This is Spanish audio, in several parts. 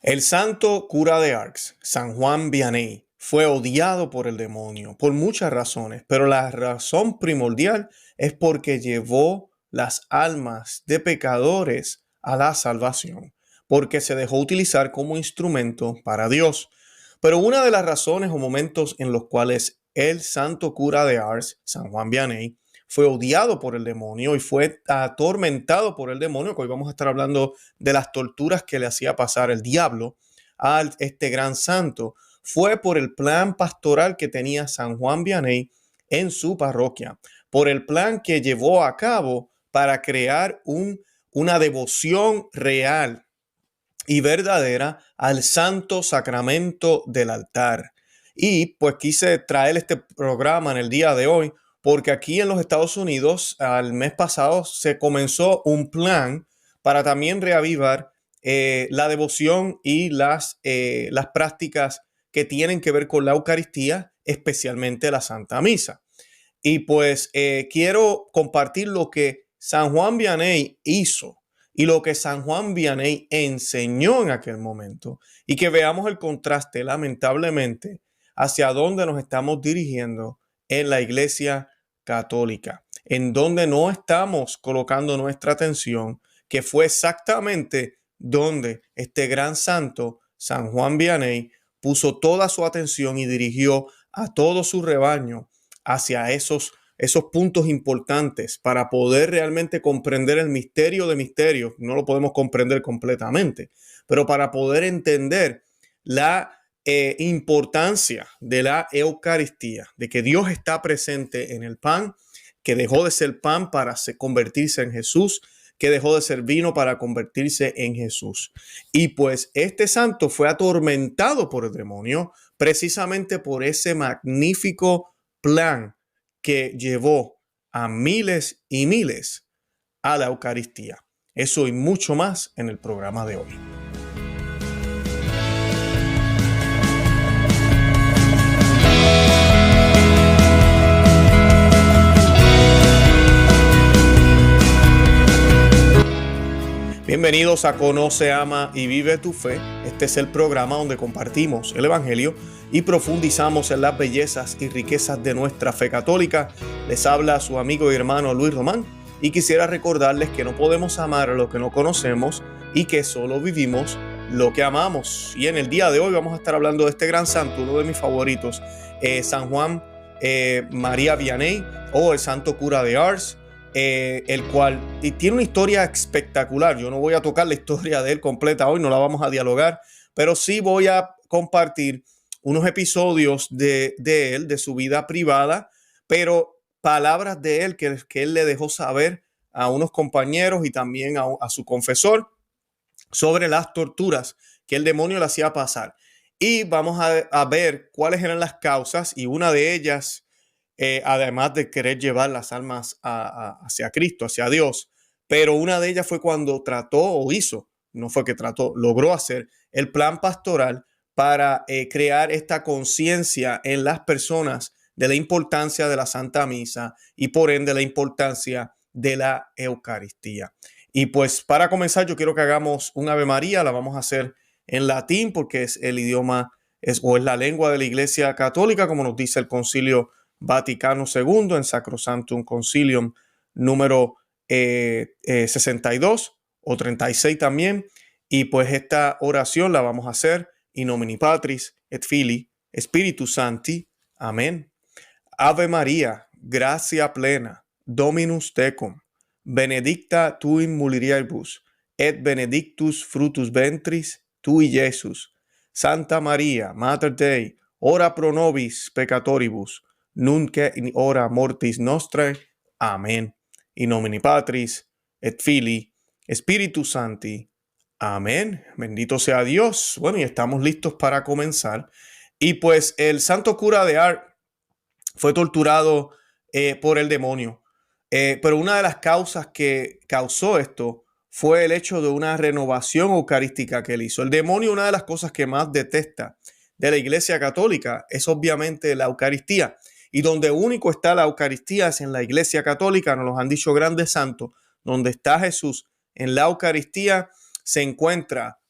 El santo cura de Ars, San Juan Vianney, fue odiado por el demonio por muchas razones, pero la razón primordial es porque llevó las almas de pecadores a la salvación, porque se dejó utilizar como instrumento para Dios. Pero una de las razones o momentos en los cuales el santo cura de Ars, San Juan Vianney, fue odiado por el demonio y fue atormentado por el demonio, que hoy vamos a estar hablando de las torturas que le hacía pasar el diablo a este gran santo, fue por el plan pastoral que tenía San Juan Vianney en su parroquia, por el plan que llevó a cabo para crear una devoción real y verdadera al santo sacramento del altar. Y pues quise traer este programa en el día de hoy porque aquí en los Estados Unidos al mes pasado se comenzó un plan para también reavivar la devoción y las prácticas que tienen que ver con la Eucaristía, especialmente la Santa Misa. Y pues quiero compartir lo que San Juan Vianney hizo y lo que San Juan Vianney enseñó en aquel momento y que veamos el contraste, lamentablemente, hacia dónde nos estamos dirigiendo en la Iglesia Católica, en donde no estamos colocando nuestra atención, que fue exactamente donde este gran santo, San Juan Vianney, puso toda su atención y dirigió a todo su rebaño hacia esos puntos importantes para poder realmente comprender el misterio de misterios. No lo podemos comprender completamente, pero para poder entender la importancia de la Eucaristía, de que Dios está presente en el pan, que dejó de ser pan para convertirse en Jesús, que dejó de ser vino para convertirse en Jesús. Y pues este santo fue atormentado por el demonio precisamente por ese magnífico plan que llevó a miles y miles a la Eucaristía. Eso y mucho más en el programa de hoy. Bienvenidos a Conoce, Ama y Vive tu Fe. Este es el programa donde compartimos el Evangelio y profundizamos en las bellezas y riquezas de nuestra fe católica. Les habla su amigo y hermano Luis Román y quisiera recordarles que no podemos amar a lo que no conocemos y que solo vivimos lo que amamos. Y en el día de hoy vamos a estar hablando de este gran santo, uno de mis favoritos, San Juan María Vianney o el santo cura de Ars. El cual tiene una historia espectacular. Yo no voy a tocar la historia de él completa hoy, no la vamos a dialogar, pero sí voy a compartir unos episodios de él, de su vida privada, pero palabras de él que él le dejó saber a unos compañeros y también a su confesor sobre las torturas que el demonio le hacía pasar. Y vamos a ver cuáles eran las causas, y una de ellas, además de querer llevar las almas hacia Cristo, hacia Dios, pero una de ellas fue cuando trató o hizo, no fue que trató, logró hacer el plan pastoral para crear esta conciencia en las personas de la importancia de la Santa Misa y por ende la importancia de la Eucaristía. Y pues para comenzar yo quiero que hagamos un Ave María. La vamos a hacer en latín porque es el idioma es la lengua de la Iglesia Católica, como nos dice el Concilio Vaticano II en Sacrosanctum Concilium número 62 o 36 también. Y pues esta oración la vamos a hacer in nomine Patris et Filii Spiritus Sancti. Amén. Ave María, gracia plena, Dominus tecum, benedicta tu in mulieribus, et benedictus fructus ventris tui, Iesus. Santa María, Mater Dei, ora pro nobis peccatoribus, nunc et in hora mortis nostrae. Amén. In nomine Patris et Filii Spiritus Sancti. Amén. Bendito sea Dios. Bueno, y estamos listos para comenzar. Y pues el santo cura de Ars fue torturado por el demonio. Pero una de las causas que causó esto fue el hecho de una renovación eucarística que él hizo. El demonio, una de las cosas que más detesta de la Iglesia Católica es obviamente la Eucaristía. Y donde único está la Eucaristía es en la Iglesia Católica, nos lo han dicho grandes santos. Donde está Jesús en la Eucaristía se encuentra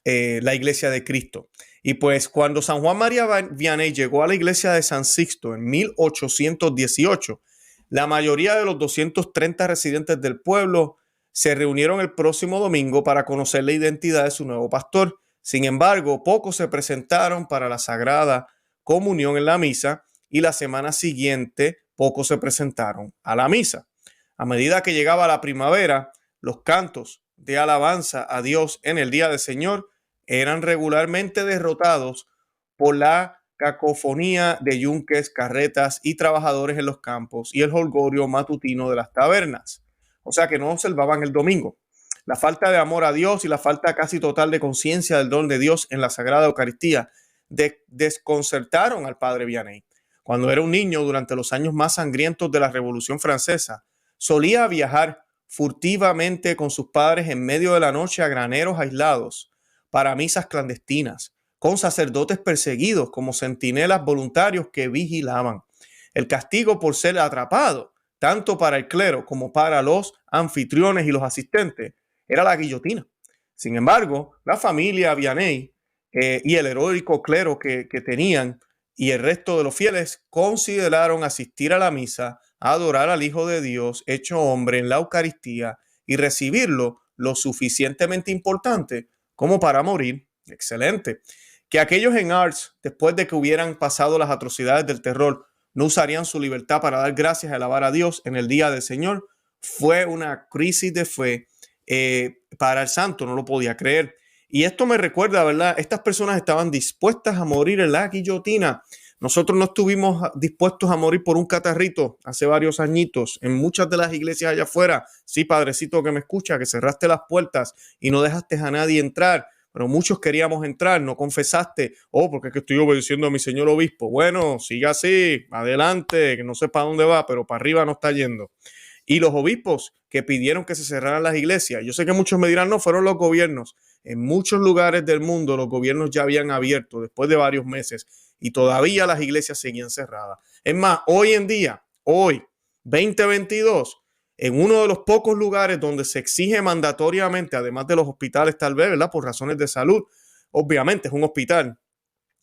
la iglesia de Cristo. Y pues cuando San Juan María Vianney llegó a la iglesia de San Sixto en 1818, la mayoría de los 230 residentes del pueblo se reunieron el próximo domingo para conocer la identidad de su nuevo pastor. Sin embargo, pocos se presentaron para la Sagrada Comunión en la misa y la semana siguiente pocos se presentaron a la misa. A medida que llegaba la primavera, los cantos de alabanza a Dios en el Día del Señor eran regularmente derrotados por la cacofonía de yunques, carretas y trabajadores en los campos y el jolgorio matutino de las tabernas. O sea que no observaban el domingo. La falta de amor a Dios y la falta casi total de conciencia del don de Dios en la Sagrada Eucaristía desconcertaron al padre Vianney. Cuando era un niño, durante los años más sangrientos de la Revolución Francesa, solía viajar furtivamente con sus padres en medio de la noche a graneros aislados para misas clandestinas, con sacerdotes perseguidos como centinelas voluntarios que vigilaban. El castigo por ser atrapado, tanto para el clero como para los anfitriones y los asistentes, era la guillotina. Sin embargo, la familia Vianney y el heroico clero que tenían y el resto de los fieles consideraron asistir a la misa, adorar al Hijo de Dios hecho hombre en la Eucaristía y recibirlo lo suficientemente importante como para morir. Excelente. Que aquellos en Ars, después de que hubieran pasado las atrocidades del terror, no usarían su libertad para dar gracias y alabar a Dios en el Día del Señor, fue una crisis de fe para el santo, no lo podía creer. Y esto me recuerda, ¿verdad? Estas personas estaban dispuestas a morir en la guillotina. Nosotros no estuvimos dispuestos a morir por un catarrito hace varios añitos en muchas de las iglesias allá afuera. Sí, padrecito que me escucha, que cerraste las puertas y no dejaste a nadie entrar. Pero muchos queríamos entrar, no confesaste. Oh, porque es que estoy obedeciendo a mi señor obispo. Bueno, siga así, adelante, que no sé para dónde va, pero para arriba no está yendo. Y los obispos que pidieron que se cerraran las iglesias. Yo sé que muchos me dirán, no, fueron los gobiernos. En muchos lugares del mundo los gobiernos ya habían abierto después de varios meses y todavía las iglesias seguían cerradas. Es más, hoy en día, hoy, 2022, en uno de los pocos lugares donde se exige mandatoriamente, además de los hospitales tal vez, ¿verdad? Por razones de salud, obviamente es un hospital,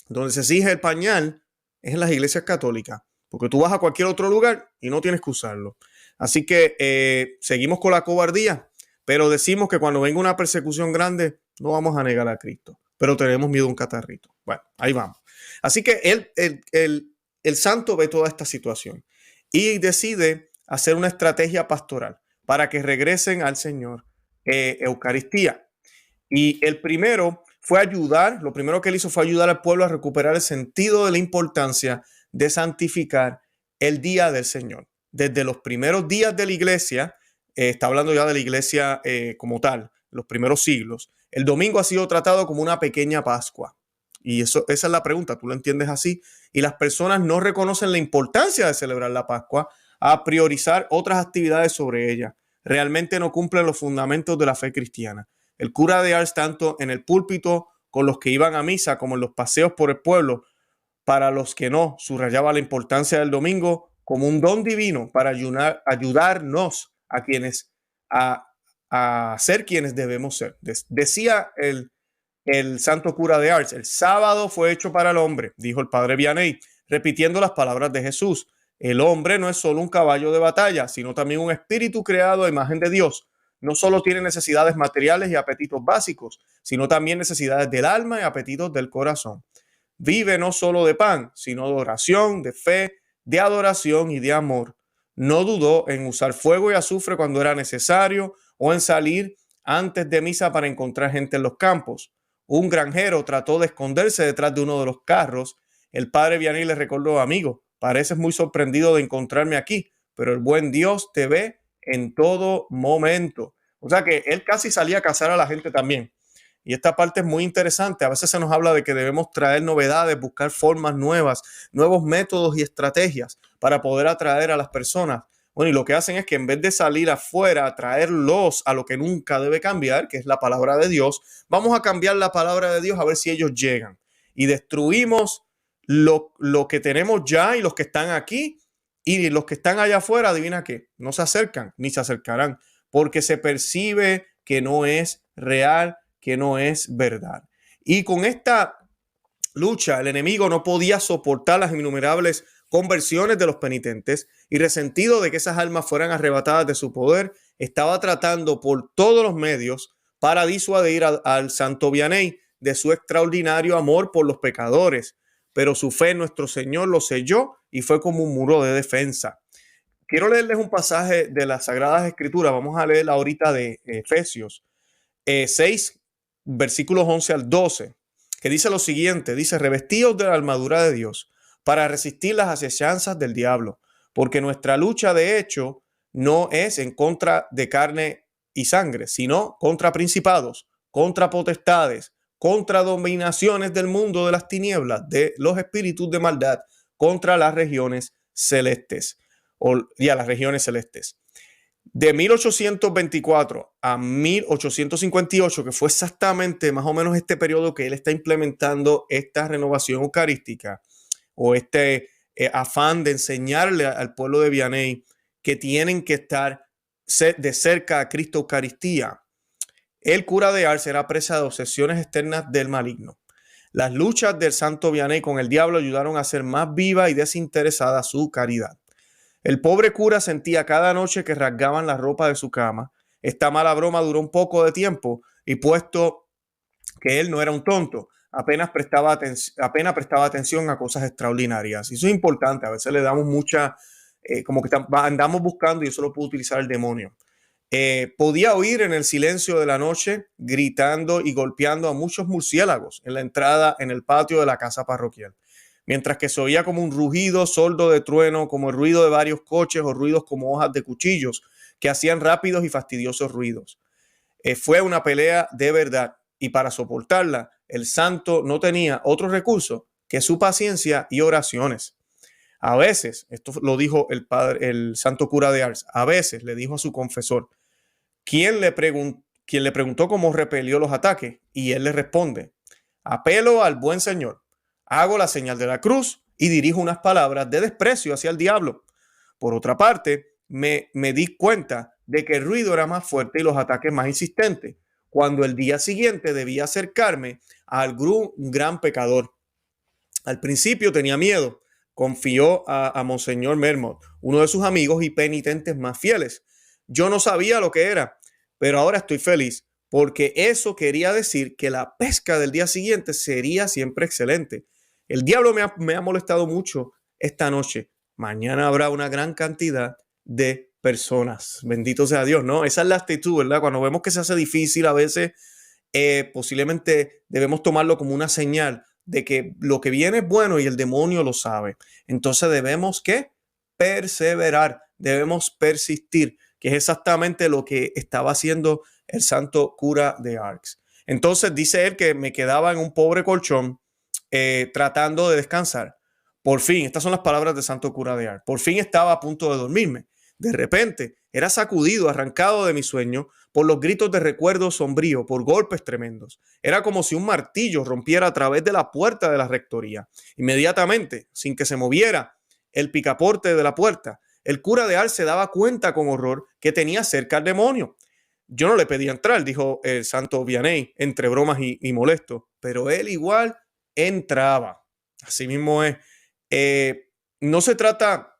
donde se exige el pañal, es en las iglesias católicas, porque tú vas a cualquier otro lugar y no tienes que usarlo. Así que seguimos con la cobardía, pero decimos que cuando venga una persecución grande, no vamos a negar a Cristo, pero tenemos miedo a un catarrito. Bueno, ahí vamos. Así que el santo ve toda esta situación y decide hacer una estrategia pastoral para que regresen al Señor Eucaristía. Y el primero fue ayudar, lo primero que él hizo fue ayudar al pueblo a recuperar el sentido de la importancia de santificar el día del Señor. Desde los primeros días de la iglesia, está hablando ya de la iglesia como tal, los primeros siglos, el domingo ha sido tratado como una pequeña Pascua. Y esa es la pregunta, ¿tú lo entiendes así? Y las personas no reconocen la importancia de celebrar la Pascua a priorizar otras actividades sobre ella. Realmente no cumplen los fundamentos de la fe cristiana. El cura de Ars, tanto en el púlpito con los que iban a misa como en los paseos por el pueblo, para los que no, subrayaba la importancia del domingo como un don divino para ayudarnos a quienes a ser quienes debemos ser. Decía el santo cura de Ars, el sábado fue hecho para el hombre, dijo el padre Vianney, repitiendo las palabras de Jesús. El hombre no es solo un caballo de batalla, sino también un espíritu creado a imagen de Dios. No solo tiene necesidades materiales y apetitos básicos, sino también necesidades del alma y apetitos del corazón. Vive no solo de pan, sino de oración, de fe, de adoración y de amor. No dudó en usar fuego y azufre cuando era necesario o en salir antes de misa para encontrar gente en los campos. Un granjero trató de esconderse detrás de uno de los carros. El padre Vianney le recordó: amigo, pareces muy sorprendido de encontrarme aquí, pero el buen Dios te ve en todo momento. O sea que él casi salía a cazar a la gente también. Y esta parte es muy interesante. A veces se nos habla de que debemos traer novedades, buscar formas nuevas, nuevos métodos y estrategias para poder atraer a las personas. Bueno, y lo que hacen es que en vez de salir afuera a traerlos a lo que nunca debe cambiar, que es la palabra de Dios, vamos a cambiar la palabra de Dios a ver si ellos llegan. Y destruimos lo que tenemos ya y los que están aquí. Y los que están allá afuera, adivina qué, no se acercan ni se acercarán, porque se percibe que no es real, que no es verdad. Y con esta lucha, el enemigo no podía soportar las innumerables conversiones de los penitentes y, resentido de que esas almas fueran arrebatadas de su poder, estaba tratando por todos los medios para disuadir al santo Vianney de su extraordinario amor por los pecadores. Pero su fe en nuestro Señor lo selló y fue como un muro de defensa. Quiero leerles un pasaje de las Sagradas Escrituras. Vamos a leer ahorita de Efesios 6, versículos 11 al 12, que dice lo siguiente, dice: revestidos de la armadura de Dios para resistir las acechanzas del diablo, porque nuestra lucha de hecho no es en contra de carne y sangre, sino contra principados, contra potestades, contra dominaciones del mundo de las tinieblas, de los espíritus de maldad, contra las regiones celestes, las regiones celestes. De 1824 a 1858, que fue exactamente más o menos este periodo que él está implementando esta renovación eucarística o afán de enseñarle al pueblo de Vianney que tienen que estar de cerca a Cristo Eucaristía. El cura de Ars era presa de obsesiones externas del maligno. Las luchas del santo Vianney con el diablo ayudaron a hacer más viva y desinteresada su caridad. El pobre cura sentía cada noche que rasgaban la ropa de su cama. Esta mala broma duró un poco de tiempo y, puesto que él no era un tonto, apenas prestaba atención a cosas extraordinarias. Y eso es importante. A veces le damos como que andamos buscando y eso lo puede utilizar el demonio. Podía oír en el silencio de la noche gritando y golpeando a muchos murciélagos en la entrada en el patio de la casa parroquial, mientras que se oía como un rugido sordo de trueno, como el ruido de varios coches o ruidos como hojas de cuchillos que hacían rápidos y fastidiosos ruidos. Fue una pelea de verdad, y para soportarla el santo no tenía otro recurso que su paciencia y oraciones. A veces, esto lo dijo el santo cura de Ars, a veces le dijo a su confesor, quien le preguntó cómo repelió los ataques, y él le responde: apelo al buen Señor, hago la señal de la cruz y dirijo unas palabras de desprecio hacia el diablo. Por otra parte, me di cuenta de que el ruido era más fuerte y los ataques más insistentes, cuando el día siguiente debía acercarme a algún gran pecador. Al principio tenía miedo. Confió a Monseñor Mermot, uno de sus amigos y penitentes más fieles. Yo no sabía lo que era, pero ahora estoy feliz, porque eso quería decir que la pesca del día siguiente sería siempre excelente. El diablo me ha molestado mucho esta noche. Mañana habrá una gran cantidad de personas. Bendito sea Dios, ¿no? Esa es la actitud, ¿verdad? Cuando vemos que se hace difícil a veces, posiblemente debemos tomarlo como una señal de que lo que viene es bueno y el demonio lo sabe. Entonces debemos ¿qué? Perseverar, debemos persistir, que es exactamente lo que estaba haciendo el santo cura de Ars. Entonces dice él que me quedaba en un pobre colchón tratando de descansar. Por fin, estas son las palabras del santo cura de Ars, por fin estaba a punto de dormirme. De repente era sacudido, arrancado de mi sueño por los gritos de recuerdo sombrío, por golpes tremendos. Era como si un martillo rompiera a través de la puerta de la rectoría. Inmediatamente, sin que se moviera el picaporte de la puerta, el cura de Ars se daba cuenta con horror que tenía cerca al demonio. Yo no le pedía entrar, dijo el santo Vianney, entre bromas y molesto, pero él igual entraba. Así mismo es. No se trata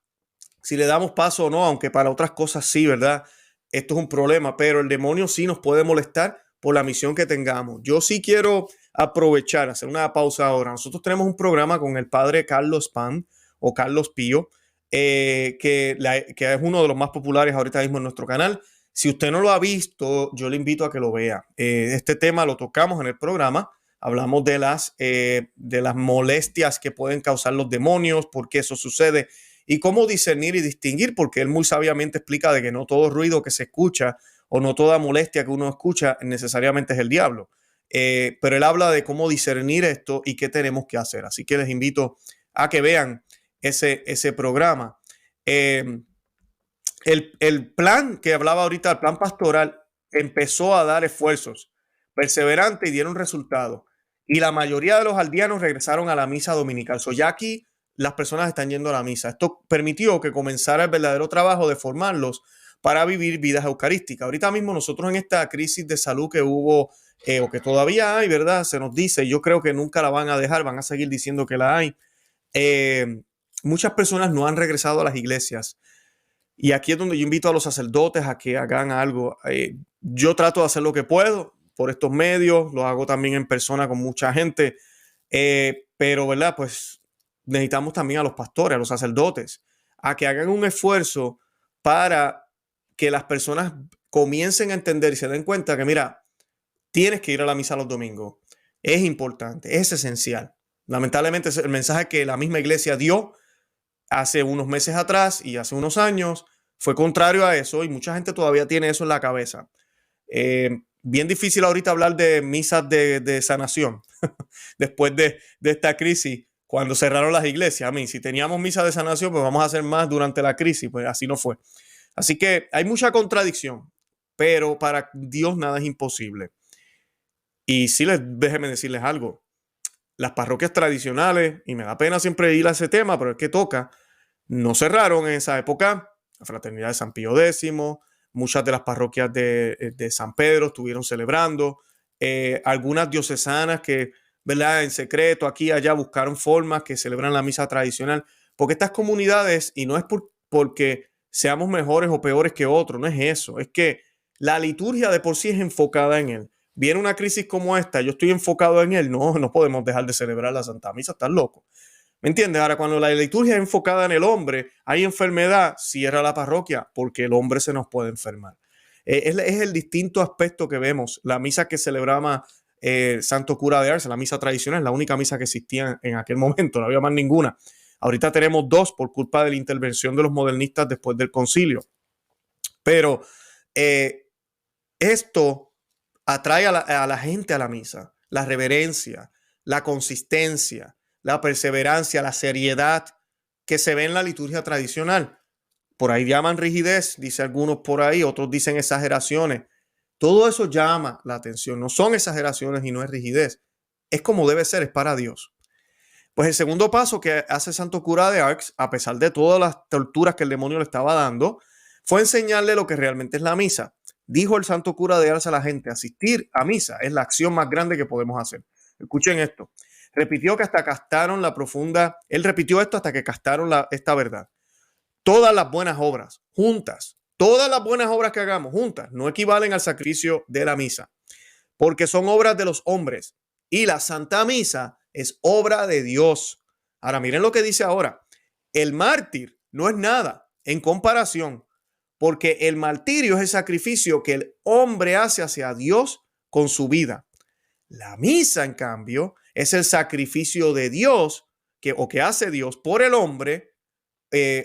si le damos paso o no, aunque para otras cosas sí, ¿verdad? Esto es un problema, pero el demonio sí nos puede molestar por la misión que tengamos. Yo sí quiero aprovechar, hacer una pausa ahora. Nosotros tenemos un programa con el padre Carlos Pan o Carlos Pío, que es uno de los más populares ahorita mismo en nuestro canal. Si usted no lo ha visto, yo le invito a que lo vea. Este tema lo tocamos en el programa. Hablamos de las molestias que pueden causar los demonios, por qué eso sucede y cómo discernir y distinguir, porque él muy sabiamente explica de que no todo ruido que se escucha o no toda molestia que uno escucha necesariamente es el diablo. Pero él habla de cómo discernir esto y qué tenemos que hacer. Así que les invito a que vean ese programa. El plan que hablaba ahorita, el plan pastoral, empezó a dar esfuerzos perseverantes y dieron resultados. Y la mayoría de los aldeanos regresaron a la misa dominical. Ya aquí las personas están yendo a la misa. Esto permitió que comenzara el verdadero trabajo de formarlos para vivir vidas eucarísticas. Ahorita mismo nosotros en esta crisis de salud que hubo o que todavía hay, ¿verdad? Se nos dice, yo creo que nunca la van a dejar, van a seguir diciendo que la hay. Muchas personas no han regresado a las iglesias. Y aquí es donde yo invito a los sacerdotes a que hagan algo. Yo trato de hacer lo que puedo por estos medios, lo hago también en persona con mucha gente, pero, ¿verdad? Pues necesitamos también a los pastores, a los sacerdotes, a que hagan un esfuerzo para que las personas comiencen a entender y se den cuenta que, mira, tienes que ir a la misa los domingos. Es importante, es esencial. Lamentablemente es el mensaje que la misma iglesia dio hace unos meses atrás y hace unos años fue contrario a eso y mucha gente todavía tiene eso en la cabeza. Bien difícil ahorita hablar de misas de sanación después de esta crisis, cuando cerraron las iglesias. A mí, si teníamos misa de sanación, pues vamos a hacer más durante la crisis, pues así no fue. Así que hay mucha contradicción, pero para Dios nada es imposible. Y sí, déjenme decirles algo. Las parroquias tradicionales, y me da pena siempre ir a ese tema, pero es que toca, no cerraron en esa época. La Fraternidad de San Pío X, muchas de las parroquias de San Pedro estuvieron celebrando. Algunas diocesanas que, ¿verdad? En secreto, aquí y allá, buscaron formas que celebran la misa tradicional. Porque estas comunidades, y no es porque seamos mejores o peores que otros, no es eso. Es que la liturgia de por sí es enfocada en él. Viene una crisis como esta, yo estoy enfocado en él, no podemos dejar de celebrar la Santa Misa, estás loco. ¿Me entiendes? Ahora, cuando la liturgia es enfocada en el hombre, hay enfermedad, cierra la parroquia, porque el hombre se nos puede enfermar. Es el distinto aspecto que vemos. La misa que celebraba Santo Cura de Ars, la misa tradicional, la única misa que existía en aquel momento, no había más ninguna. Ahorita tenemos dos por culpa de la intervención de los modernistas después del concilio. Pero esto atrae a la gente a la misa, la reverencia, la consistencia, la perseverancia, la seriedad que se ve en la liturgia tradicional. Por ahí llaman rigidez, dice algunos por ahí, otros dicen exageraciones. Todo eso llama la atención. No son exageraciones y no es rigidez. Es como debe ser, es para Dios. Pues el segundo paso que hace Santo Cura de Ars, a pesar de todas las torturas que el demonio le estaba dando, fue enseñarle lo que realmente es la misa. Dijo el Santo Cura de Ars a la gente, asistir a misa es la acción más grande que podemos hacer. Escuchen esto. Repitió que hasta castaron la profunda, él repitió esto hasta que castaron esta verdad. Todas las buenas obras juntas, todas las buenas obras que hagamos juntas no equivalen al sacrificio de la misa, porque son obras de los hombres y la Santa Misa es obra de Dios. Ahora miren lo que dice ahora. El mártir no es nada en comparación, porque el martirio es el sacrificio que el hombre hace hacia Dios con su vida. La misa, en cambio, es el sacrificio de Dios que hace Dios por el hombre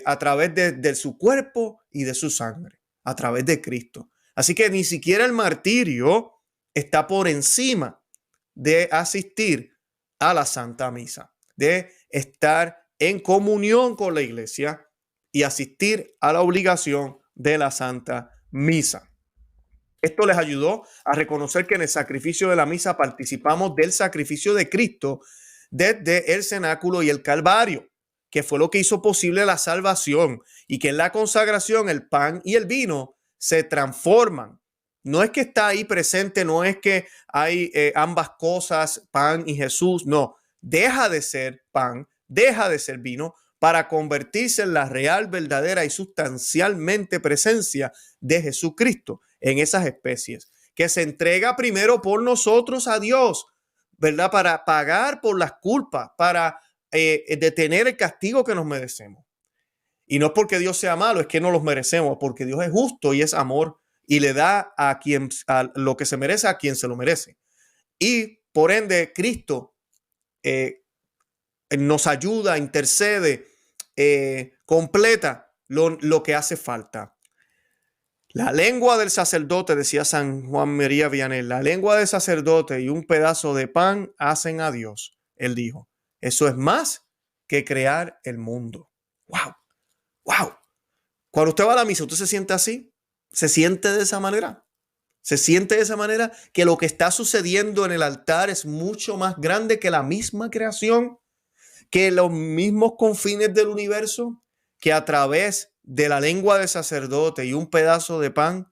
a través de su cuerpo y de su sangre, a través de Cristo. Así que ni siquiera el martirio está por encima de asistir a la Santa Misa, de estar en comunión con la iglesia y asistir a la obligación de la Santa Misa. Esto les ayudó a reconocer que en el sacrificio de la misa participamos del sacrificio de Cristo desde el cenáculo y el Calvario, que fue lo que hizo posible la salvación, y que en la consagración el pan y el vino se transforman. No es que está ahí presente, no es que hay ambas cosas, pan y Jesús, no, deja de ser pan, deja de ser vino para convertirse en la real, verdadera y sustancialmente presencia de Jesucristo en esas especies, que se entrega primero por nosotros a Dios, ¿verdad? Para pagar por las culpas, para detener el castigo que nos merecemos. Y no es porque Dios sea malo, es que no los merecemos, porque Dios es justo y es amor y le da a lo que se merece a quien se lo merece. Y por ende, Cristo nos ayuda, intercede, completa lo que hace falta. La lengua del sacerdote, decía San Juan María Vianney, la lengua del sacerdote y un pedazo de pan hacen a Dios. Él dijo, eso es más que crear el mundo. ¡Wow! ¡Wow! Cuando usted va a la misa, ¿usted se siente así? ¿Se siente de esa manera? ¿Se siente de esa manera que lo que está sucediendo en el altar es mucho más grande que la misma creación? ¿Que los mismos confines del universo? ¿Que a través de la lengua del sacerdote y un pedazo de pan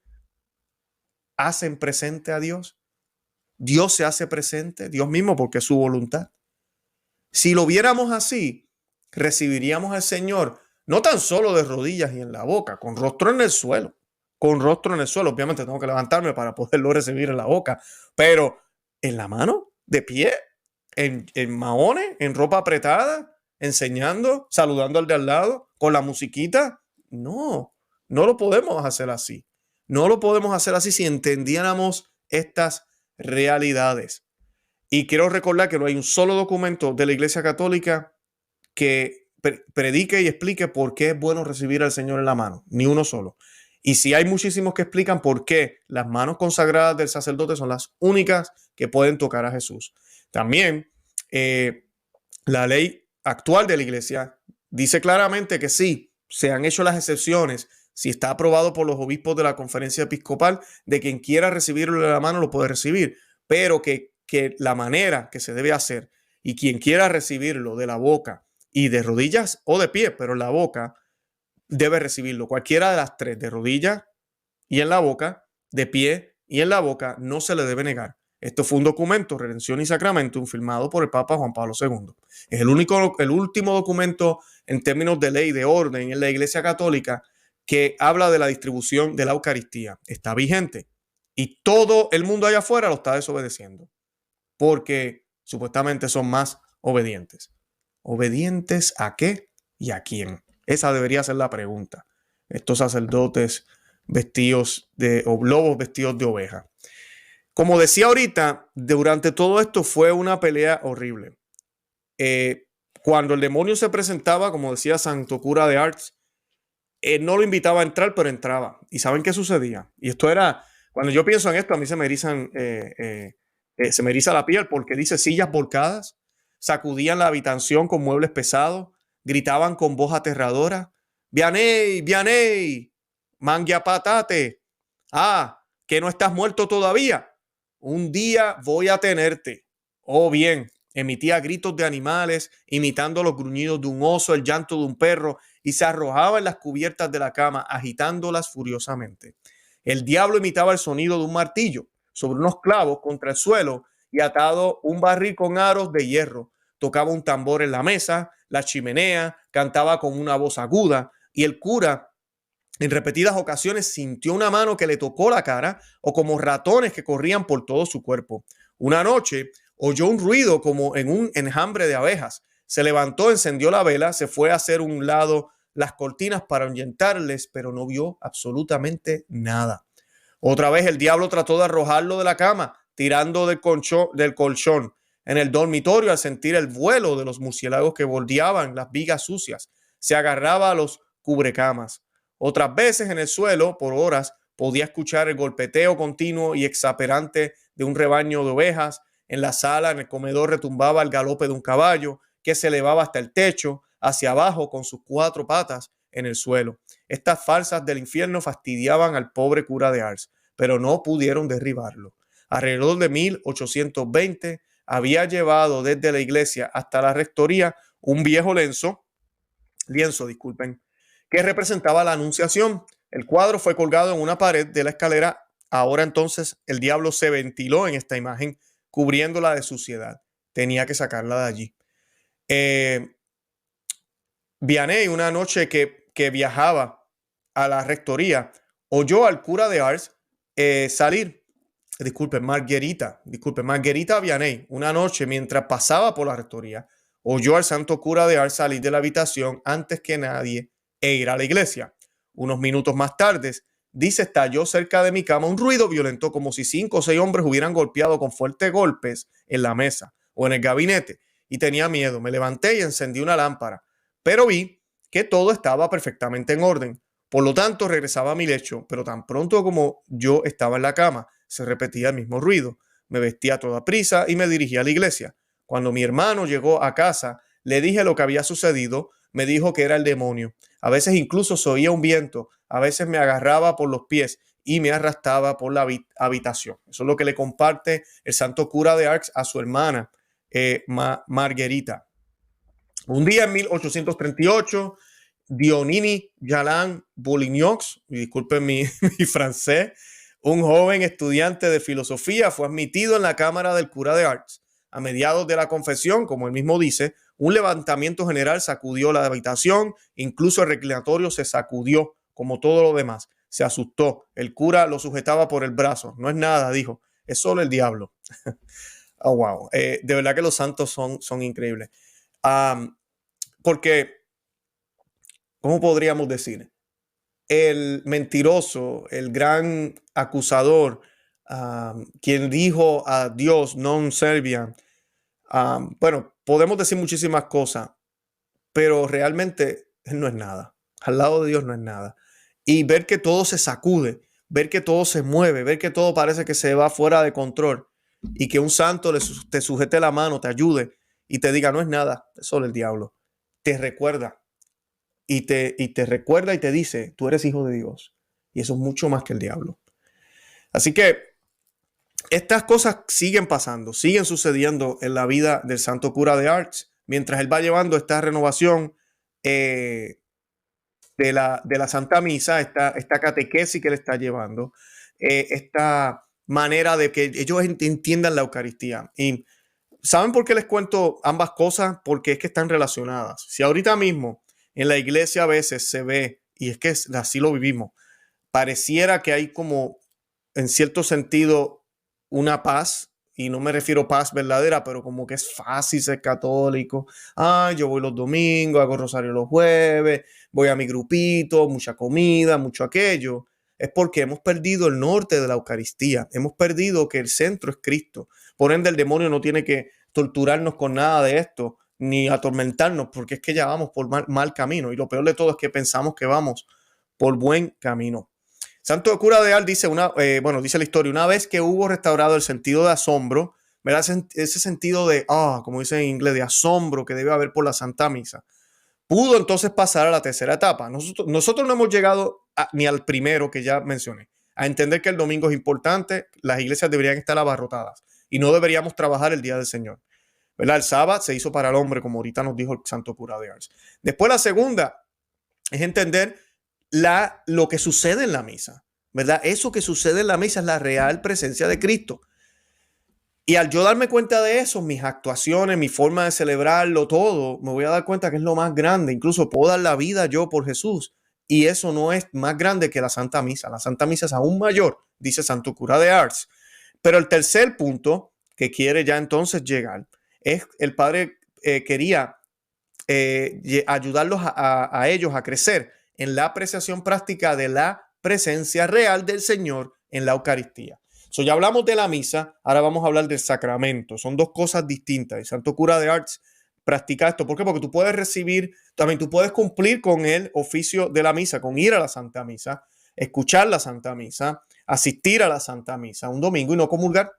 hacen presente a Dios? Dios se hace presente, Dios mismo, porque es su voluntad. Si lo viéramos así, recibiríamos al Señor no tan solo de rodillas y en la boca, con rostro en el suelo. Con rostro en el suelo. Obviamente tengo que levantarme para poderlo recibir en la boca, pero en la mano, de pie, en maones, en ropa apretada, enseñando, saludando al de al lado, con la musiquita. No, no lo podemos hacer así. No lo podemos hacer así si entendiéramos estas realidades. Y quiero recordar que no hay un solo documento de la Iglesia Católica que predique y explique por qué es bueno recibir al Señor en la mano. Ni uno solo. Y sí hay muchísimos que explican por qué las manos consagradas del sacerdote son las únicas que pueden tocar a Jesús. También la ley actual de la Iglesia dice claramente que sí, se han hecho las excepciones. Si está aprobado por los obispos de la conferencia episcopal, de quien quiera recibirlo de la mano lo puede recibir, pero que la manera que se debe hacer y quien quiera recibirlo de la boca y de rodillas o de pie, pero en la boca, debe recibirlo. Cualquiera de las tres, de rodillas y en la boca, de pie y en la boca, no se le debe negar. Esto fue un documento, Redención y Sacramento, firmado por el Papa Juan Pablo II. Es el último documento en términos de ley, de orden en la Iglesia Católica que habla de la distribución de la Eucaristía. Está vigente y todo el mundo allá afuera lo está desobedeciendo porque supuestamente son más obedientes. ¿Obedientes a qué y a quién? Esa debería ser la pregunta. Estos sacerdotes vestidos o lobos vestidos de oveja. Como decía ahorita, durante todo esto fue una pelea horrible. Cuando el demonio se presentaba, como decía Santo Cura de Ars, no lo invitaba a entrar, pero entraba. ¿Y saben qué sucedía? Y esto era, cuando yo pienso en esto, a mí se me eriza la piel porque dice sillas volcadas, sacudían la habitación con muebles pesados, gritaban con voz aterradora, Vianey, Vianey, mangia patate, que no estás muerto todavía, un día voy a tenerte. O bien, emitía gritos de animales, imitando los gruñidos de un oso, el llanto de un perro, y se arrojaba en las cubiertas de la cama, agitándolas furiosamente. El diablo imitaba el sonido de un martillo sobre unos clavos contra el suelo y atado un barril con aros de hierro. Tocaba un tambor en la mesa, la chimenea, cantaba con una voz aguda y el cura en repetidas ocasiones sintió una mano que le tocó la cara o como ratones que corrían por todo su cuerpo. Una noche oyó un ruido como en un enjambre de abejas. Se levantó, encendió la vela, se fue a hacer un lado las cortinas para ahuyentarles, pero no vio absolutamente nada. Otra vez el diablo trató de arrojarlo de la cama, tirando del colchón en el dormitorio al sentir el vuelo de los murciélagos que bordeaban las vigas sucias. Se agarraba a los cubrecamas. Otras veces en el suelo, por horas, podía escuchar el golpeteo continuo y exasperante de un rebaño de ovejas. En la sala, en el comedor, retumbaba el galope de un caballo que se elevaba hasta el techo, hacia abajo con sus cuatro patas en el suelo. Estas falsas del infierno fastidiaban al pobre cura de Ars, pero no pudieron derribarlo. Alrededor de 1820 había llevado desde la iglesia hasta la rectoría un viejo lienzo, que representaba la Anunciación. El cuadro fue colgado en una pared de la escalera. Ahora entonces el diablo se ventiló en esta imagen, cubriéndola de suciedad. Tenía que sacarla de allí. Vianey, una noche que viajaba a la rectoría, oyó al cura de Ars salir. Marguerita Vianey, una noche mientras pasaba por la rectoría, oyó al santo cura de Ars salir de la habitación antes que nadie e ir a la iglesia. Unos minutos más tarde, dice, estalló cerca de mi cama un ruido violento como si 5 o 6 hombres hubieran golpeado con fuertes golpes en la mesa o en el gabinete y tenía miedo. Me levanté y encendí una lámpara, pero vi que todo estaba perfectamente en orden. Por lo tanto, regresaba a mi lecho, pero tan pronto como yo estaba en la cama, se repetía el mismo ruido. Me vestí a toda prisa y me dirigí a la iglesia. Cuando mi hermano llegó a casa, le dije lo que había sucedido. Me dijo que era el demonio. A veces incluso se oía un viento. A veces me agarraba por los pies y me arrastraba por la habitación. Eso es lo que le comparte el santo cura de Ars a su hermana, Marguerita. Un día en 1838, Dionini Jalan Bolignox, disculpen mi francés, Un joven estudiante de filosofía fue admitido en la cámara del cura de Ars. A mediados de la confesión, como él mismo dice, un levantamiento general sacudió la habitación, incluso el reclinatorio se sacudió, como todo lo demás. Se asustó. El cura lo sujetaba por el brazo. No es nada, dijo. Es solo el diablo. Oh, wow. De verdad que los santos son increíbles. Porque, ¿cómo podríamos decir? El mentiroso, el gran acusador, quien dijo a Dios non serviam. Bueno, podemos decir muchísimas cosas, pero realmente él no es nada. Al lado de Dios no es nada. Y ver que todo se sacude, ver que todo se mueve, ver que todo parece que se va fuera de control y que un santo te sujete la mano, te ayude y te diga no es nada, es solo el diablo. Te recuerda y te recuerda y te dice tú eres hijo de Dios y eso es mucho más que el diablo. Así que estas cosas siguen pasando, siguen sucediendo en la vida del santo cura de Ars, mientras él va llevando esta renovación de la Santa Misa, esta catequesis que él está llevando, esta manera de que ellos entiendan la Eucaristía. Y ¿saben por qué les cuento ambas cosas? Porque es que están relacionadas. Si ahorita mismo en la iglesia a veces se ve, y es que así lo vivimos, pareciera que hay como, en cierto sentido, una paz, y no me refiero a paz verdadera, pero como que es fácil ser católico. Yo voy los domingos, hago rosario los jueves, voy a mi grupito, mucha comida, mucho aquello. Es porque hemos perdido el norte de la Eucaristía. Hemos perdido que el centro es Cristo. Por ende, el demonio no tiene que torturarnos con nada de esto, ni atormentarnos, porque es que ya vamos por mal camino. Y lo peor de todo es que pensamos que vamos por buen camino. Santo cura de Ars dice, dice la historia, una vez que hubo restaurado el sentido de asombro, ¿verdad? Ese sentido de, como dicen en inglés, de asombro que debe haber por la Santa Misa, pudo entonces pasar a la tercera etapa. Nosotros no hemos llegado ni al primero que ya mencioné, a entender que el domingo es importante, las iglesias deberían estar abarrotadas y no deberíamos trabajar el día del Señor, ¿verdad? El sábado se hizo para el hombre, como ahorita nos dijo el santo cura de Ars. Después la segunda es entender lo que sucede en la misa, ¿verdad? Eso que sucede en la misa es la real presencia de Cristo. Y al yo darme cuenta de eso, mis actuaciones, mi forma de celebrarlo, todo, me voy a dar cuenta que es lo más grande. Incluso puedo dar la vida yo por Jesús. Y eso no es más grande que la Santa Misa. La Santa Misa es aún mayor, dice Santo Cura de Ars. Pero el tercer punto que quiere ya entonces llegar es el Padre quería ayudarlos a ellos a crecer en la apreciación práctica de la presencia real del Señor en la Eucaristía. Ya hablamos de la misa, ahora vamos a hablar del sacramento. Son dos cosas distintas. El Santo Cura de Ars practica esto. ¿Por qué? Porque tú puedes recibir, también tú puedes cumplir con el oficio de la misa, con ir a la Santa Misa, escuchar la Santa Misa, asistir a la Santa Misa un domingo y no comulgar.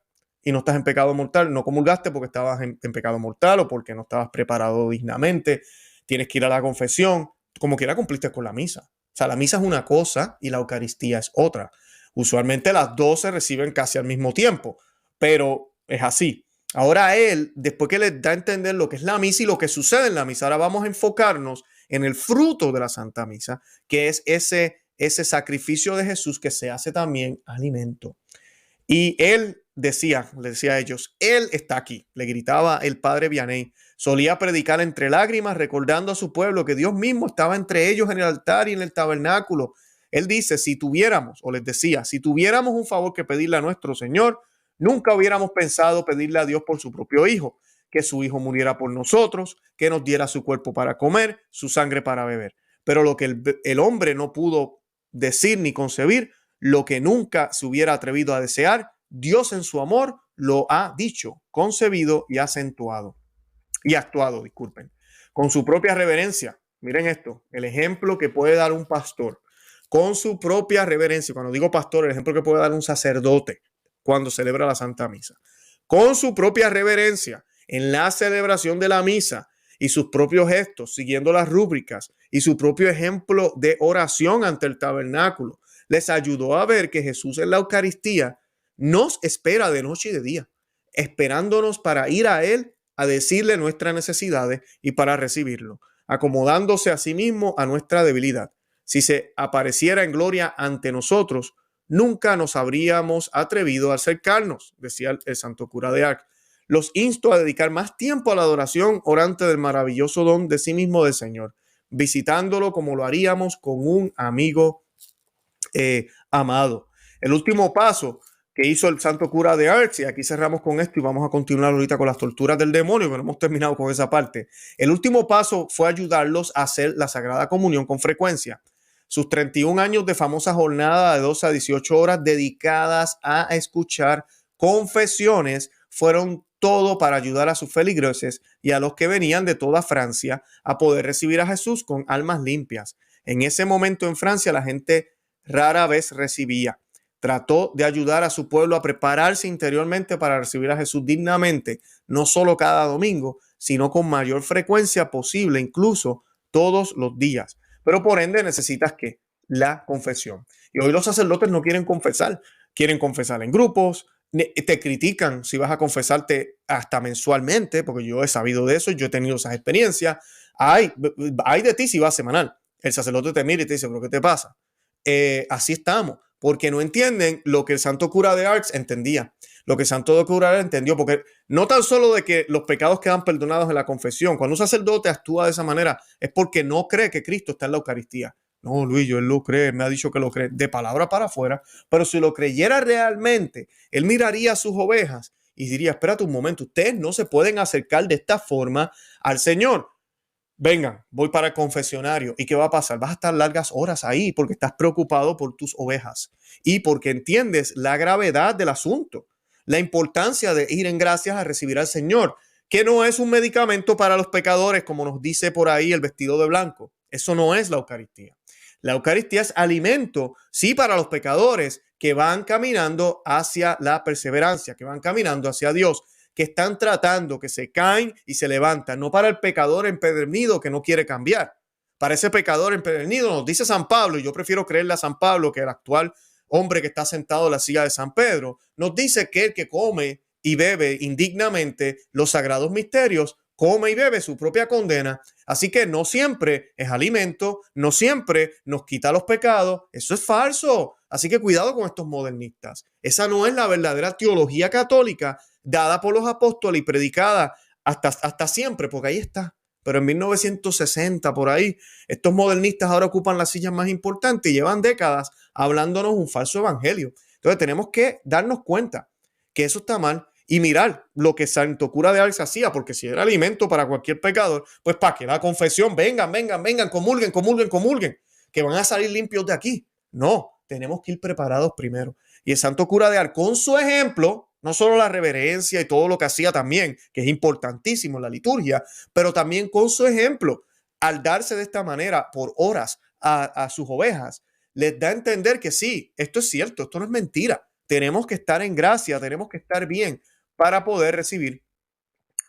Y no estás en pecado mortal. No comulgaste porque estabas en pecado mortal o porque no estabas preparado dignamente. Tienes que ir a la confesión. Como quiera cumpliste con la misa. O sea, la misa es una cosa y la Eucaristía es otra. Usualmente las dos se reciben casi al mismo tiempo, pero es así. Ahora él, después que les da a entender lo que es la misa y lo que sucede en la misa, ahora vamos a enfocarnos en el fruto de la Santa Misa, que es ese sacrificio de Jesús que se hace también alimento. Y él le decía a ellos, él está aquí, le gritaba el padre Vianney. Solía predicar entre lágrimas, recordando a su pueblo que Dios mismo estaba entre ellos en el altar y en el tabernáculo. Él dice, les decía, si tuviéramos un favor que pedirle a nuestro Señor, nunca hubiéramos pensado pedirle a Dios por su propio Hijo, que su Hijo muriera por nosotros, que nos diera su cuerpo para comer, su sangre para beber. Pero lo que el hombre no pudo decir ni concebir, lo que nunca se hubiera atrevido a desear, Dios en su amor lo ha dicho, concebido y actuado, con su propia reverencia. Miren esto, el ejemplo que puede dar un pastor con su propia reverencia. Cuando digo pastor, el ejemplo que puede dar un sacerdote cuando celebra la Santa Misa. Con su propia reverencia en la celebración de la misa y sus propios gestos, siguiendo las rúbricas y su propio ejemplo de oración ante el tabernáculo, les ayudó a ver que Jesús en la Eucaristía nos espera de noche y de día, esperándonos para ir a Él a decirle nuestras necesidades y para recibirlo, acomodándose a sí mismo a nuestra debilidad. Si se apareciera en gloria ante nosotros, nunca nos habríamos atrevido a acercarnos, decía el santo cura de Ars. Los insto a dedicar más tiempo a la adoración orante del maravilloso don de sí mismo del Señor, visitándolo como lo haríamos con un amigo amado. El último paso que hizo el santo cura de Ars, y aquí cerramos con esto y vamos a continuar ahorita con las torturas del demonio, que no hemos terminado con esa parte. El último paso fue ayudarlos a hacer la Sagrada Comunión con frecuencia. Sus 31 años de famosa jornada de 12 a 18 horas dedicadas a escuchar confesiones fueron todo para ayudar a sus feligreses y a los que venían de toda Francia a poder recibir a Jesús con almas limpias. En ese momento en Francia la gente rara vez recibía. Trató de ayudar a su pueblo a prepararse interiormente para recibir a Jesús dignamente, no solo cada domingo, sino con mayor frecuencia posible, incluso todos los días. Pero por ende necesitas ¿qué? La confesión. Y hoy los sacerdotes no quieren confesar en grupos, te critican si vas a confesarte hasta mensualmente, porque yo he sabido de eso, yo he tenido esas experiencias. Hay de ti si vas semanal. El sacerdote te mira y te dice, ¿pero qué te pasa? Así estamos, porque no entienden lo que el santo cura de Ars entendía, lo que el santo cura de Ars entendió, porque no tan solo de que los pecados quedan perdonados en la confesión, cuando un sacerdote actúa de esa manera es porque no cree que Cristo está en la Eucaristía. No, Luis, él lo cree, me ha dicho que lo cree, de palabra para afuera, pero si lo creyera realmente, él miraría a sus ovejas y diría, espérate un momento, ustedes no se pueden acercar de esta forma al Señor. Vengan, voy para el confesionario. ¿Y qué va a pasar? Vas a estar largas horas ahí porque estás preocupado por tus ovejas y porque entiendes la gravedad del asunto, la importancia de ir en gracias a recibir al Señor, que no es un medicamento para los pecadores, como nos dice por ahí el vestido de blanco. Eso no es la Eucaristía. La Eucaristía es alimento, sí, para los pecadores que van caminando hacia la perseverancia, que van caminando hacia Dios, que están tratando, que se caen y se levantan, no para el pecador empedernido que no quiere cambiar. Para ese pecador empedernido nos dice San Pablo, y yo prefiero creerle a San Pablo que el actual hombre que está sentado en la silla de San Pedro, nos dice que el que come y bebe indignamente los sagrados misterios, come y bebe su propia condena. Así que no siempre es alimento, no siempre nos quita los pecados. Eso es falso. Así que cuidado con estos modernistas. Esa no es la verdadera teología católica dada por los apóstoles y predicada hasta siempre, porque ahí está. Pero en 1960, por ahí, estos modernistas ahora ocupan las sillas más importantes y llevan décadas hablándonos un falso evangelio. Entonces tenemos que darnos cuenta que eso está mal y mirar lo que Santo Cura de Ars hacía, porque si era alimento para cualquier pecador, pues para que la confesión, vengan, comulguen, que van a salir limpios de aquí. No, tenemos que ir preparados primero. Y el Santo Cura de Ars, con su ejemplo, no solo la reverencia y todo lo que hacía también, que es importantísimo en la liturgia, pero también con su ejemplo, al darse de esta manera por horas a sus ovejas, les da a entender que sí, esto es cierto, esto no es mentira. Tenemos que estar en gracia, tenemos que estar bien para poder recibir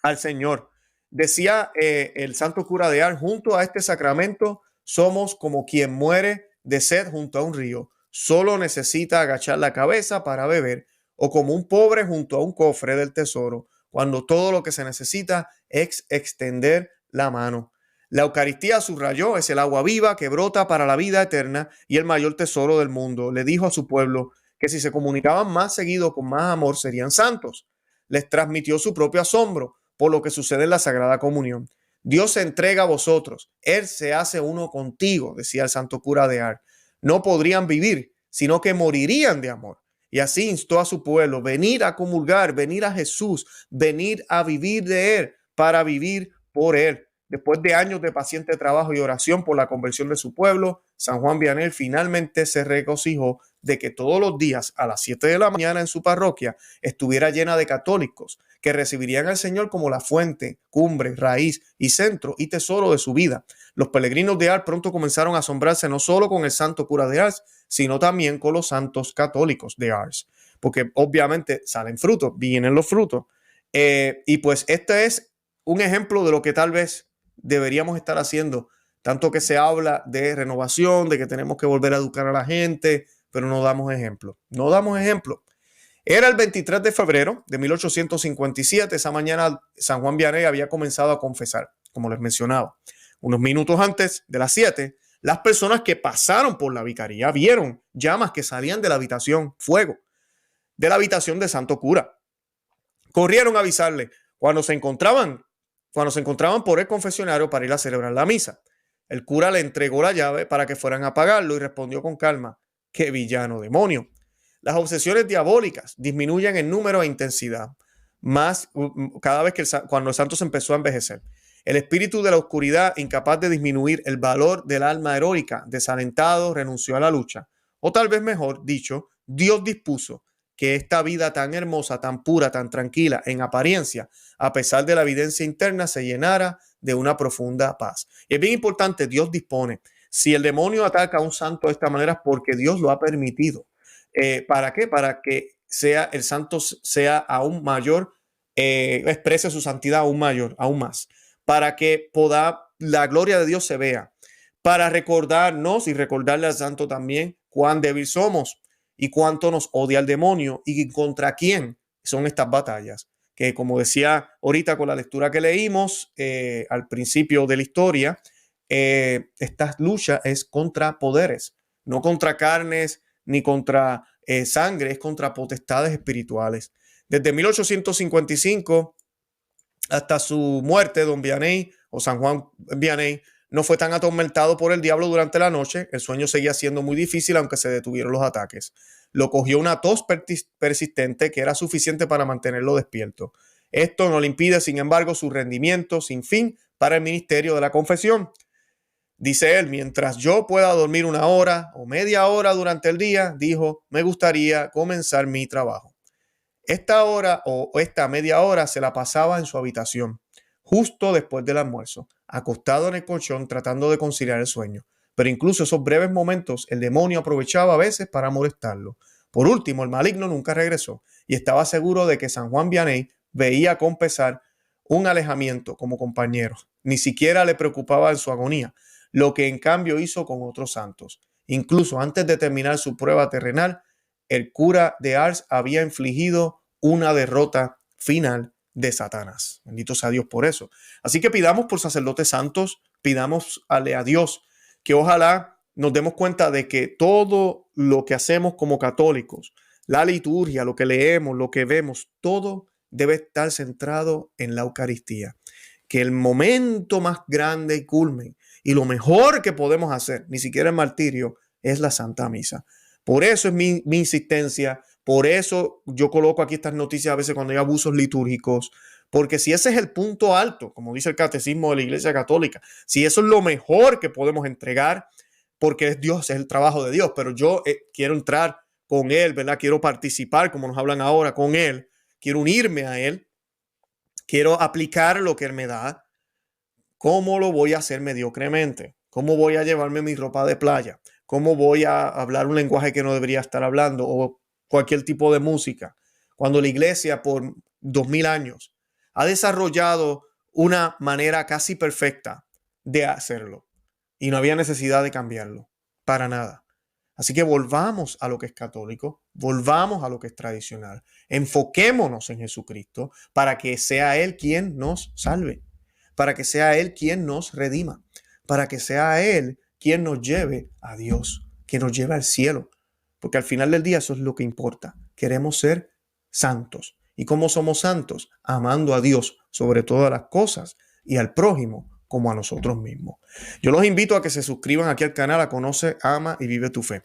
al Señor. Decía el santo cura de Ars, junto a este sacramento somos como quien muere de sed junto a un río. Solo necesita agachar la cabeza para beber, o como un pobre junto a un cofre del tesoro, cuando todo lo que se necesita es extender la mano. La Eucaristía, subrayó, es el agua viva que brota para la vida eterna y el mayor tesoro del mundo. Le dijo a su pueblo que si se comunicaban más seguido con más amor serían santos. Les transmitió su propio asombro por lo que sucede en la Sagrada Comunión. Dios se entrega a vosotros, Él se hace uno contigo, decía el santo cura de Ars. No podrían vivir, sino que morirían de amor. Y así instó a su pueblo, venir a comulgar, venir a Jesús, venir a vivir de Él, para vivir por Él. Después de años de paciente trabajo y oración por la conversión de su pueblo, San Juan Vianney finalmente se regocijó de que todos los días a las 7 de la mañana en su parroquia estuviera llena de católicos que recibirían al Señor como la fuente, cumbre, raíz y centro y tesoro de su vida. Los peregrinos de Ars pronto comenzaron a asombrarse no solo con el santo cura de Ars, sino también con los santos católicos de Ars, porque obviamente salen frutos, vienen los frutos. Y pues este es un ejemplo de lo que tal vez deberíamos estar haciendo, tanto que se habla de renovación, de que tenemos que volver a educar a la gente, pero no damos ejemplo. No damos ejemplo. Era el 23 de febrero de 1857. Esa mañana San Juan Vianney había comenzado a confesar, como les mencionaba. Unos minutos antes de las 7, Las personas que pasaron por la vicaría vieron llamas que salían de la habitación, fuego, de la habitación del santo cura. Corrieron a avisarle cuando se encontraban por el confesionario para ir a celebrar la misa. El cura le entregó la llave para que fueran a apagarlo y respondió con calma: ¡qué villano demonio! Las obsesiones diabólicas disminuyen en número e intensidad más cada vez que cuando el santo se empezó a envejecer. El espíritu de la oscuridad, incapaz de disminuir el valor del alma heroica, desalentado, renunció a la lucha. O tal vez mejor dicho, Dios dispuso que esta vida tan hermosa, tan pura, tan tranquila en apariencia, a pesar de la evidencia interna, se llenara de una profunda paz. Y es bien importante, Dios dispone. Si el demonio ataca a un santo de esta manera es porque Dios lo ha permitido. ¿Para qué? Para que el santo sea aún mayor, exprese su santidad aún mayor, aún más, para que la gloria de Dios se vea, para recordarnos y recordarle al santo también cuán débil somos y cuánto nos odia el demonio y contra quién son estas batallas. Que como decía ahorita con la lectura que leímos al principio de la historia, esta lucha es contra poderes, no contra carnes ni contra sangre, es contra potestades espirituales. Desde 1855 hasta su muerte, don Vianney o San Juan Vianney no fue tan atormentado por el diablo durante la noche. El sueño seguía siendo muy difícil, aunque se detuvieron los ataques. Lo cogió una tos persistente que era suficiente para mantenerlo despierto. Esto no le impide, sin embargo, su rendimiento sin fin para el ministerio de la confesión. Dice él: mientras yo pueda dormir 1 hora o media hora durante el día, dijo, me gustaría comenzar mi trabajo. Esta hora o esta media hora se la pasaba en su habitación, justo después del almuerzo, acostado en el colchón tratando de conciliar el sueño. Pero incluso esos breves momentos el demonio aprovechaba a veces para molestarlo. Por último, el maligno nunca regresó y estaba seguro de que San Juan Vianney veía con pesar un alejamiento como compañero. Ni siquiera le preocupaba en su agonía, lo que en cambio hizo con otros santos. Incluso antes de terminar su prueba terrenal, el cura de Ars había infligido una derrota final de Satanás. Bendito sea Dios por eso. Así que pidamos por sacerdotes santos, pidamos a Dios que ojalá nos demos cuenta de que todo lo que hacemos como católicos, la liturgia, lo que leemos, lo que vemos, todo debe estar centrado en la Eucaristía. Que el momento más grande y culmen y lo mejor que podemos hacer, ni siquiera el martirio, es la Santa Misa. Por eso es mi insistencia, por eso yo coloco aquí estas noticias a veces cuando hay abusos litúrgicos, porque si ese es el punto alto, como dice el catecismo de la Iglesia Católica, si eso es lo mejor que podemos entregar, porque es Dios, es el trabajo de Dios, pero yo quiero entrar con Él, ¿verdad? Quiero participar, como nos hablan ahora, con Él, quiero unirme a Él, quiero aplicar lo que Él me da. ¿Cómo lo voy a hacer mediocremente? ¿Cómo voy a llevarme mi ropa de playa? ¿Cómo voy a hablar un lenguaje que no debería estar hablando o cualquier tipo de música? Cuando la iglesia por 2000 años ha desarrollado una manera casi perfecta de hacerlo y no había necesidad de cambiarlo para nada. Así que volvamos a lo que es católico, volvamos a lo que es tradicional, enfoquémonos en Jesucristo para que sea Él quien nos salve, para que sea Él quien nos redima, para que sea Él quien nos lleve a Dios, que nos lleve al cielo. Porque al final del día eso es lo que importa. Queremos ser santos. ¿Y cómo somos santos? Amando a Dios sobre todas las cosas y al prójimo como a nosotros mismos. Yo los invito a que se suscriban aquí al canal a Conoce, Ama y Vive tu Fe.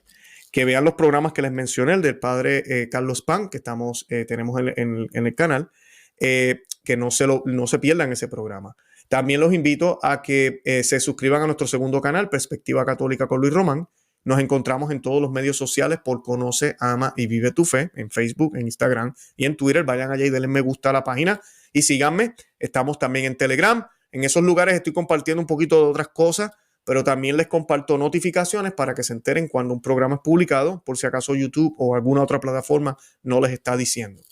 Que vean los programas que les mencioné, el del padre Carlos Pan, que tenemos en el canal, que no se pierdan ese programa. También los invito a que se suscriban a nuestro segundo canal, Perspectiva Católica con Luis Román. Nos encontramos en todos los medios sociales por Conoce, Ama y Vive tu Fe, en Facebook, en Instagram y en Twitter. Vayan allá y denle me gusta a la página y síganme. Estamos también en Telegram. En esos lugares estoy compartiendo un poquito de otras cosas, pero también les comparto notificaciones para que se enteren cuando un programa es publicado, por si acaso YouTube o alguna otra plataforma no les está diciendo.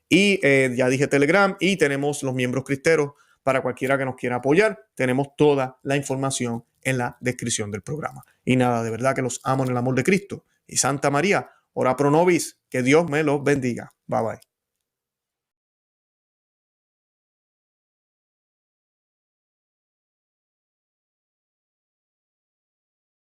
Y ya dije Telegram y tenemos los miembros cristeros. Para cualquiera que nos quiera apoyar, tenemos toda la información en la descripción del programa. Y nada, de verdad que los amo en el amor de Cristo. Y Santa María, ora pro nobis, que Dios me los bendiga. Bye bye.